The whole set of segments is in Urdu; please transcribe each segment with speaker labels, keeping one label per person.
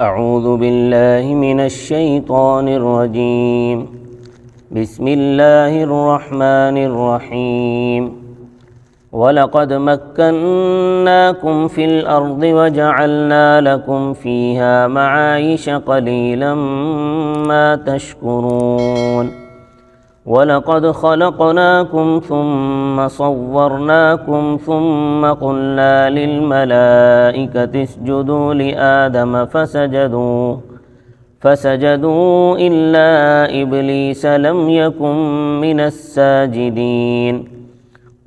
Speaker 1: اعوذ باللہ من الشیطان الرجیم بسم اللہ الرحمن الرحیم وَلَقَدْ مَكَّنَّاكُمْ فِي الْأَرْضِ وَجَعَلْنَا لَكُمْ فِيهَا مَعَايِشَ قَلِيلًا مَا تَشْكُرُونَ وَلَقَدْ خَلَقْنَاكُمْ ثُمَّ صَوَّرْنَاكُمْ ثُمَّ قُلْنَا لِلْمَلَائِكَةِ اسْجُدُوا لِآدَمَ فسجدوا إِلَّا إِبْلِيسَ لَمْ يَكُنْ مِنَ السَّاجِدِينَ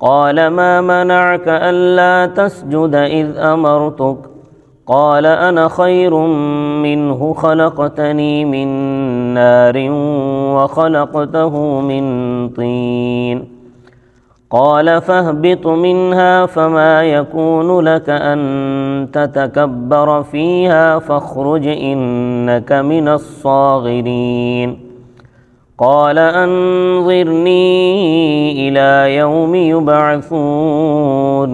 Speaker 1: قال ما منعك ألا تسجد إذ أمرتك قال أنا خير منه خلقتني من نار وخلقته من طين قال فاهبط منها فما يكون لك أن تتكبر فيها فاخرج إنك من الصاغرين قال أنظرني إلى يوم يبعثون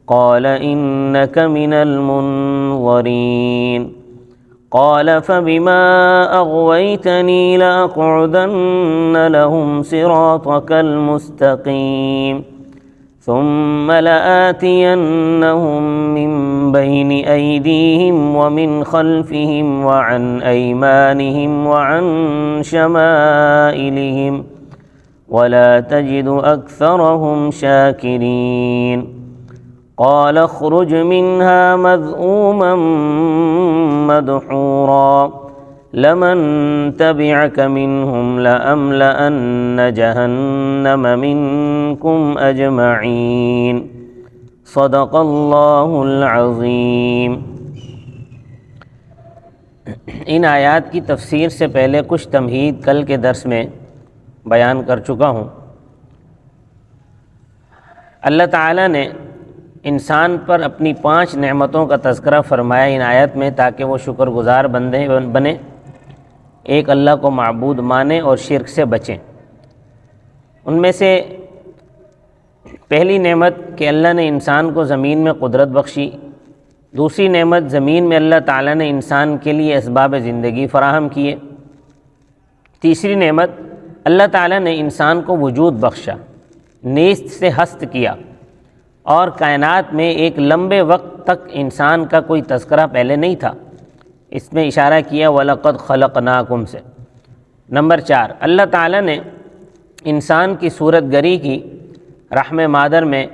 Speaker 1: قال إنك من المنظرين قال فبما أغويتني لأقعدن لهم صراطك المستقيم ثم لآتينهم من بين أيديهم ومن خلفهم وعن أيمانهم وعن شمائلهم ولا تجد أكثرهم شاكرين قال اخرج منها مذءوما مدحورا لمن تبعك منهم لأملأن جهنم منكم أجمعين صدق اللہ العظیم۔ ان آیات کی تفسیر سے پہلے کچھ تمہید کل کے درس میں بیان کر چکا ہوں۔ اللہ تعالیٰ نے انسان پر اپنی 5 نعمتوں کا تذکرہ فرمایا ان آیت میں تاکہ وہ شکر گزار بندے بنے، ایک اللہ کو معبود مانے اور شرک سے بچیں۔ ان میں سے پہلی نعمت کہ اللہ نے انسان کو زمین میں قدرت بخشی، دوسری نعمت زمین میں اللہ تعالیٰ نے انسان کے لیے اسباب زندگی فراہم کیے، تیسری نعمت اللہ تعالیٰ نے انسان کو وجود بخشا، نیست سے ہست کیا، اور کائنات میں ایک لمبے وقت تک انسان کا کوئی تذکرہ پہلے نہیں تھا، اس میں اشارہ کیا وَلَقَدْ خَلَقْنَاكُمْ سے۔ نمبر 4، اللہ تعالیٰ نے انسان کی صورت گری کی، رحم مادر میں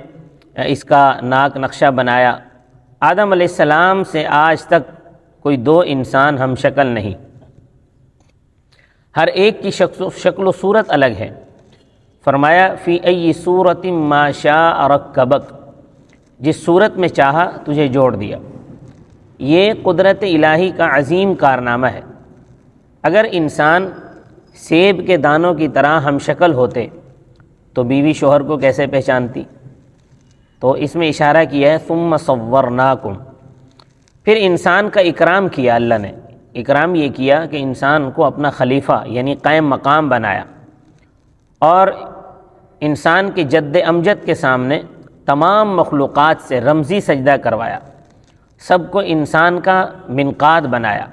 Speaker 1: اس کا ناک نقشہ بنایا۔ آدم علیہ السلام سے آج تک کوئی 2 انسان ہم شکل نہیں، ہر ایک کی شکل و صورت الگ ہے۔ فرمایا فی ای صورت ما شاء رکبک، جس صورت میں چاہا تجھے جوڑ دیا۔ یہ قدرت الہی کا عظیم کارنامہ ہے۔ اگر انسان سیب کے دانوں کی طرح ہم شکل ہوتے تو بیوی شوہر کو کیسے پہچانتی؟ تو اس میں اشارہ کیا ہے ثم صورناکم، پھر انسان کا اکرام کیا اللہ نے۔ اکرام یہ کیا کہ انسان کو اپنا خلیفہ یعنی قائم مقام بنایا، اور انسان کے جد امجد کے سامنے تمام مخلوقات سے رمزی سجدہ کروایا، سب کو انسان کا منقاد بنایا۔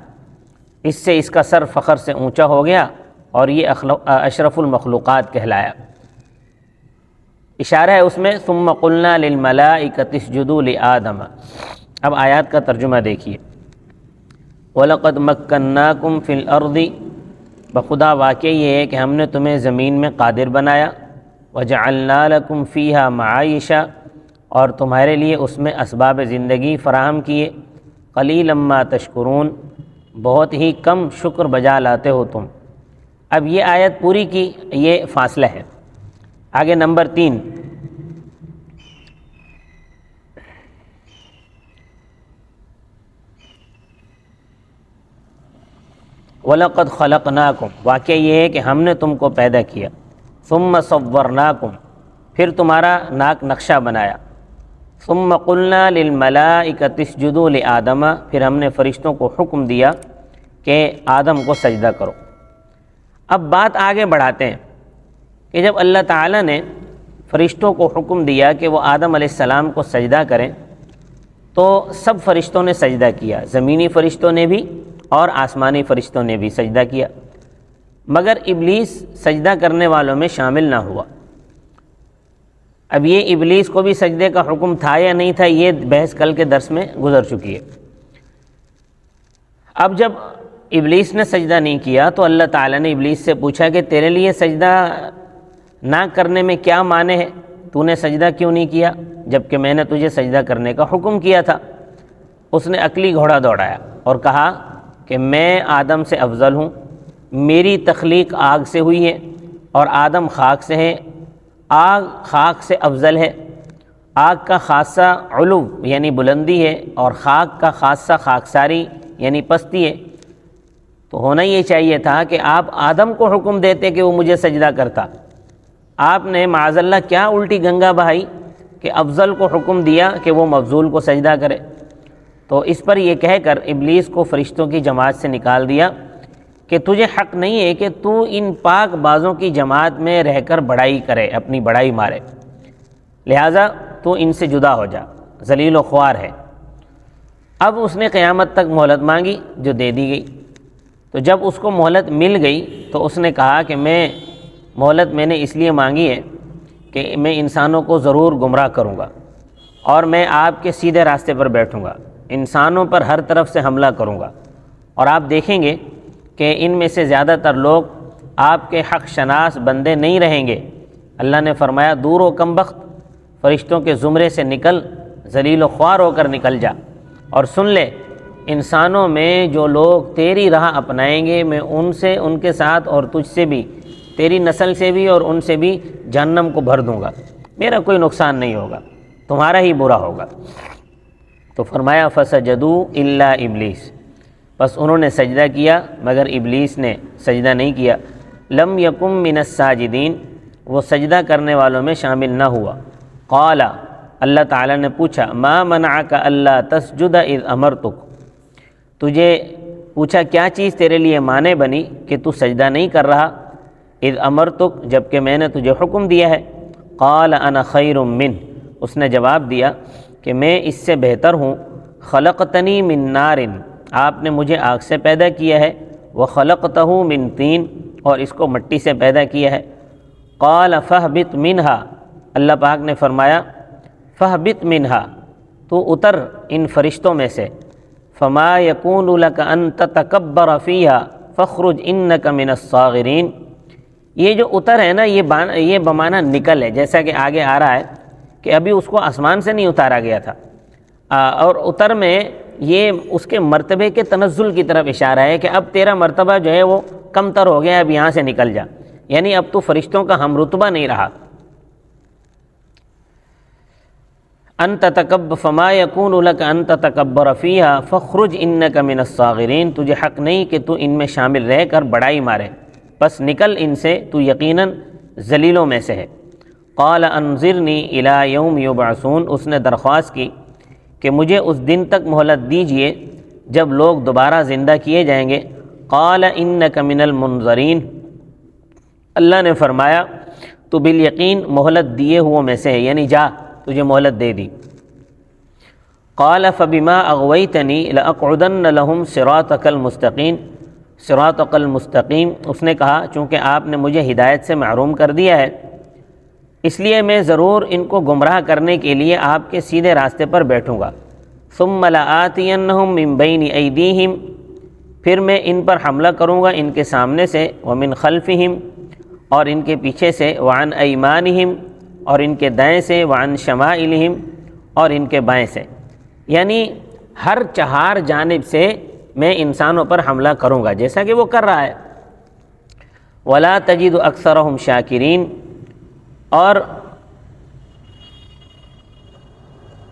Speaker 1: اس سے اس کا سر فخر سے اونچا ہو گیا اور یہ اشرف المخلوقات کہلایا۔ اشارہ ہے اس میں ثم قلنا للملائکۃ اسجدوا لآدم۔ اب آیات کا ترجمہ دیکھیے۔ وَلَقَدْ مَكَّنَّاكُمْ فِي الْأَرْضِ، بخدا واقع یہ ہے کہ ہم نے تمہیں زمین میں قادر بنایا، وَجَعَلْنَا لَكُمْ فِيهَا مَعَايِشَ، اور تمہارے لیے اس میں اسباب زندگی فراہم کیے، قَلِيلًا مَا تَشْكُرُونَ، بہت ہی کم شکر بجا لاتے ہو تم۔ اب یہ آیت پوری کی یہ فاصلہ ہے۔ آگے نمبر 3، وَلَقَدْ خَلَقْنَاكُمْ، واقعہ یہ ہے کہ ہم نے تم کو پیدا کیا، ثُمَّ صَوَّرْنَاكُمْ، پھر تمہارا ناک نقشہ بنایا، ثُمَّ قُلْنَا لِلْمَلَائِكَةِ اسْجُدُوا لِآدَمَ، پھر ہم نے فرشتوں کو حکم دیا کہ آدم کو سجدہ کرو۔ اب بات آگے بڑھاتے ہیں کہ جب اللہ تعالیٰ نے فرشتوں کو حکم دیا کہ وہ آدم علیہ السلام کو سجدہ کریں، تو سب فرشتوں نے سجدہ کیا، زمینی فرشتوں نے بھی اور آسمانی فرشتوں نے بھی سجدہ کیا، مگر ابلیس سجدہ کرنے والوں میں شامل نہ ہوا۔ اب یہ ابلیس کو بھی سجدے کا حکم تھا یا نہیں تھا، یہ بحث کل کے درس میں گزر چکی ہے۔ اب جب ابلیس نے سجدہ نہیں کیا تو اللہ تعالیٰ نے ابلیس سے پوچھا کہ تیرے لیے سجدہ نہ کرنے میں کیا معنی ہے، تو نے سجدہ کیوں نہیں کیا جبکہ میں نے تجھے سجدہ کرنے کا حکم کیا تھا؟ اس نے عقلی گھوڑا دوڑایا اور کہا کہ میں آدم سے افضل ہوں، میری تخلیق آگ سے ہوئی ہے اور آدم خاک سے ہے، آگ خاک سے افضل ہے، آگ کا خاصہ علو یعنی بلندی ہے اور خاک کا خاصہ خاکساری یعنی پستی ہے۔ تو ہونا یہ چاہیے تھا کہ آپ آدم کو حکم دیتے کہ وہ مجھے سجدہ کرتا، آپ نے معاذ اللہ کیا الٹی گنگا بہائی کہ افضل کو حکم دیا کہ وہ مفضول کو سجدہ کرے۔ تو اس پر یہ کہہ کر ابلیس کو فرشتوں کی جماعت سے نکال دیا کہ تجھے حق نہیں ہے کہ تو ان پاک بازوں کی جماعت میں رہ کر بڑائی کرے، اپنی بڑائی مارے، لہٰذا تو ان سے جدا ہو جا، ذلیل و خوار ہے۔ اب اس نے قیامت تک مہلت مانگی جو دے دی گئی۔ تو جب اس کو مہلت مل گئی تو اس نے کہا کہ مہلت میں نے اس لیے مانگی ہے کہ میں انسانوں کو ضرور گمراہ کروں گا اور میں آپ کے سیدھے راستے پر بیٹھوں گا، انسانوں پر ہر طرف سے حملہ کروں گا، اور آپ دیکھیں گے کہ ان میں سے زیادہ تر لوگ آپ کے حق شناس بندے نہیں رہیں گے۔ اللہ نے فرمایا دور و کم بخت، فرشتوں کے زمرے سے نکل، ذلیل و خوار ہو کر نکل جا، اور سن لے انسانوں میں جو لوگ تیری راہ اپنائیں گے میں ان سے، ان کے ساتھ اور تجھ سے بھی، تیری نسل سے بھی اور ان سے بھی جہنم کو بھر دوں گا، میرا کوئی نقصان نہیں ہوگا، تمہارا ہی برا ہوگا۔ تو فرمایا فسجدوا الا ابلیس، بس انہوں نے سجدہ کیا مگر ابلیس نے سجدہ نہیں کیا۔ لم یکم من الساجدین، وہ سجدہ کرنے والوں میں شامل نہ ہوا۔ قال، اللہ تعالیٰ نے پوچھا ما منعک الا تسجد اذ امرتک، تجھے پوچھا کیا چیز تیرے لیے مانے بنی کہ تو سجدہ نہیں کر رہا، اذ امرتک جبکہ میں نے تجھے حکم دیا ہے۔ قال انا خیر منہ، اس نے جواب دیا کہ میں اس سے بہتر ہوں، خلقتنی من نار، آپ نے مجھے آگ سے پیدا کیا ہے، وخلقتہ من طین، اور اس کو مٹی سے پیدا کیا ہے۔ قال فاہبط منہا، اللہ پاک نے فرمایا فاہبط منہا، تو اتر ان فرشتوں میں سے، فما یکون لک ان تتکبر فیہا فاخرج انک من الصاغرین، یہ جو اتر ہے نا یہ بمانا نکل ہے، جیسا کہ آگے آ رہا ہے کہ ابھی اس کو آسمان سے نہیں اتارا گیا تھا، اور اتر میں یہ اس کے مرتبے کے تنزل کی طرف اشارہ ہے کہ اب تیرا مرتبہ جو ہے وہ کم تر ہو گیا، اب یہاں سے نکل جا، یعنی اب تو فرشتوں کا ہم رتبہ نہیں رہا۔ ان تتکبر فما یکون لک ان تتکبر فیہا فاخرج انک من الصاغرین، تجھے حق نہیں کہ تو ان میں شامل رہ کر بڑائی مارے، بس نکل ان سے، تو یقیناً ذلیلوں میں سے ہے۔ قال انظرنی الی یوم یبعثون، اس نے درخواست کی کہ مجھے اس دن تک مہلت دیجئے جب لوگ دوبارہ زندہ کیے جائیں گے۔ قال انک من المنظرین، اللہ نے فرمایا تو بالیقین مہلت دیے ہوئوں میں سے ہے، یعنی جا تجھے مہلت دے دی۔ قال فبما اغویتنی لاقعدن لهم صراطک المستقیم، صراطک المستقیم، اس نے کہا چونکہ آپ نے مجھے ہدایت سے محروم کر دیا ہے اس لیے میں ضرور ان کو گمراہ کرنے کے لیے آپ کے سیدھے راستے پر بیٹھوں گا۔ ثم لآتینہم من بین ایدیہم، پھر میں ان پر حملہ کروں گا ان کے سامنے سے، ومن خلفہم، اور ان کے پیچھے سے، وعن ایمانہم، اور ان کے دائیں سے، وعن شمائلہم، اور ان کے بائیں سے، یعنی ہر چہار جانب سے میں انسانوں پر حملہ کروں گا جیسا کہ وہ کر رہا ہے۔ ولا تجد اکثرہم شاکرین، اور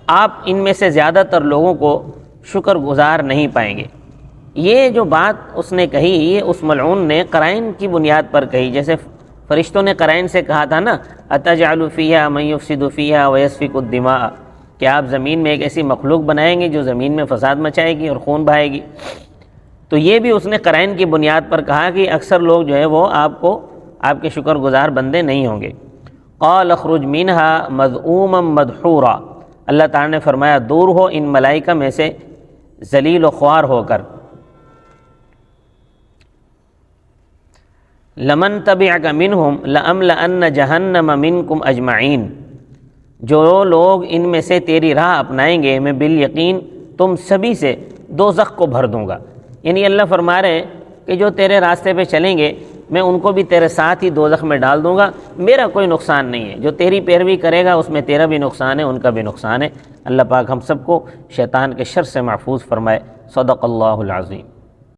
Speaker 1: آپ ان میں سے زیادہ تر لوگوں کو شکر گزار نہیں پائیں گے۔ یہ جو بات اس نے کہی یہ اس ملعون نے قرائن کی بنیاد پر کہی، جیسے فرشتوں نے قرائن سے کہا تھا نا اتجعل فیہا من یفسد فیہا ویسفک الدماء، کہ آپ زمین میں ایک ایسی مخلوق بنائیں گے جو زمین میں فساد مچائے گی اور خون بہائے گی۔ تو یہ بھی اس نے قرائن کی بنیاد پر کہا کہ اکثر لوگ جو ہے وہ آپ کے شکر گزار بندے نہیں ہوں گے۔ قال اخرج منہا مذءوما مدحورا، اللہ تعالیٰ نے فرمایا دور ہو ان ملائکہ میں سے ذلیل و خوار ہو کر۔ لمن تبعک منہم لأملأن جہنم منکم اجمعین، جو لوگ ان میں سے تیری راہ اپنائیں گے میں بالیقین تم سبھی سے دوزخ کو بھر دوں گا۔ یعنی اللہ فرما رہے ہیں کہ جو تیرے راستے پہ چلیں گے میں ان کو بھی تیرے ساتھ ہی دوزخ میں ڈال دوں گا، میرا کوئی نقصان نہیں ہے۔ جو تیری پیروی کرے گا اس میں تیرا بھی نقصان ہے، ان کا بھی نقصان ہے۔ اللہ پاک ہم سب کو شیطان کے شر سے محفوظ فرمائے۔ صدق اللہ العظیم۔